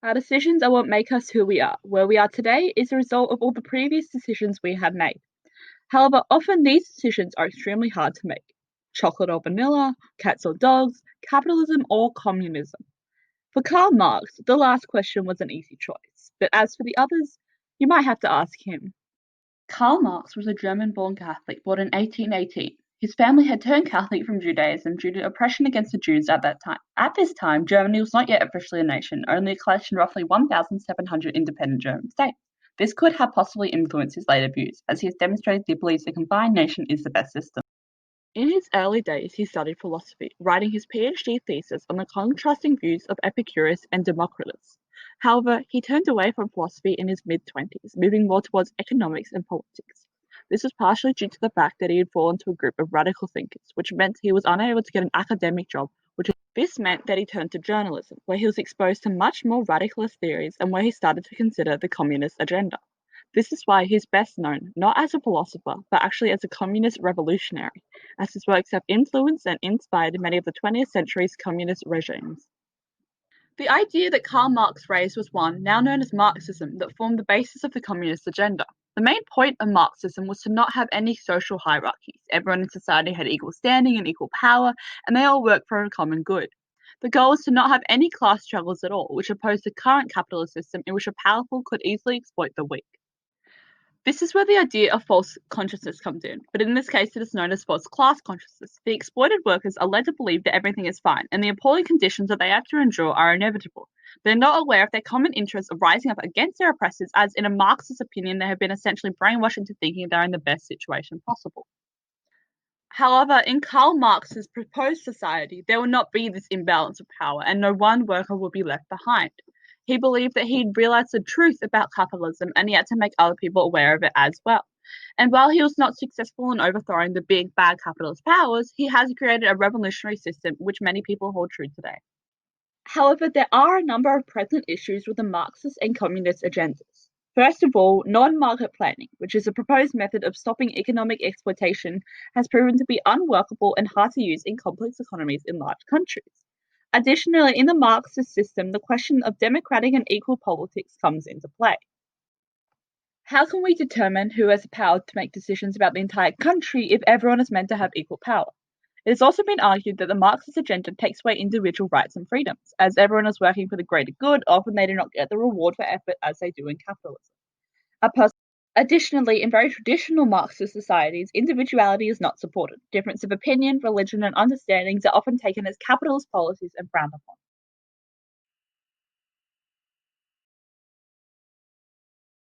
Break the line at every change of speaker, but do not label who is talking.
Our decisions are what make us who we are. Where we are today is a result of all the previous decisions we have made. However, often these decisions are extremely hard to make. Chocolate or vanilla, cats or dogs, capitalism or communism. For Karl Marx, the last question was an easy choice, but as for the others, you might have to ask him. Karl Marx was a German-born Catholic born in 1818. His family had turned Catholic from Judaism due to oppression against the Jews at that time. At this time, Germany was not yet officially a nation, only a collection of roughly 1,700 independent German states. This could have possibly influenced his later views, as he has demonstrated he believes a combined nation is the best system. In his early days, he studied philosophy, writing his PhD thesis on the contrasting views of Epicurus and Democritus. However, he turned away from philosophy in his mid-20s, moving more towards economics and politics. This was partially due to the fact that he had fallen to a group of radical thinkers, which meant he was unable to get an academic job. This meant that he turned to journalism, where he was exposed to much more radicalist theories and where he started to consider the communist agenda. This is why he is best known not as a philosopher, but actually as a communist revolutionary, as his works have influenced and inspired many of the 20th century's communist regimes. The idea that Karl Marx raised was one, now known as Marxism, that formed the basis of the communist agenda. The main point of Marxism was to not have any social hierarchies. Everyone in society had equal standing and equal power, and they all worked for a common good. The goal was to not have any class struggles at all, which opposed the current capitalist system in which the powerful could easily exploit the weak. This is where the idea of false consciousness comes in, but in this case it is known as false class consciousness. The exploited workers are led to believe that everything is fine, and the appalling conditions that they have to endure are inevitable. They're not aware of their common interest of rising up against their oppressors, as in a Marxist opinion they have been essentially brainwashed into thinking they're in the best situation possible. However, in Karl Marx's proposed society, there will not be this imbalance of power, and no one worker will be left behind. He believed that he'd realized the truth about capitalism and he had to make other people aware of it as well. And while he was not successful in overthrowing the big bad capitalist powers, he has created a revolutionary system which many people hold true today. However, there are a number of present issues with the Marxist and communist agendas. First of all, non-market planning, which is a proposed method of stopping economic exploitation, has proven to be unworkable and hard to use in complex economies in large countries. Additionally, in the Marxist system, the question of democratic and equal politics comes into play. How can we determine who has the power to make decisions about the entire country if everyone is meant to have equal power? It has also been argued that the Marxist agenda takes away individual rights and freedoms. As everyone is working for the greater good, often they do not get the reward for effort as they do in capitalism. Additionally, in very traditional Marxist societies, individuality is not supported. Difference of opinion, religion, and understandings are often taken as capitalist policies and frowned upon.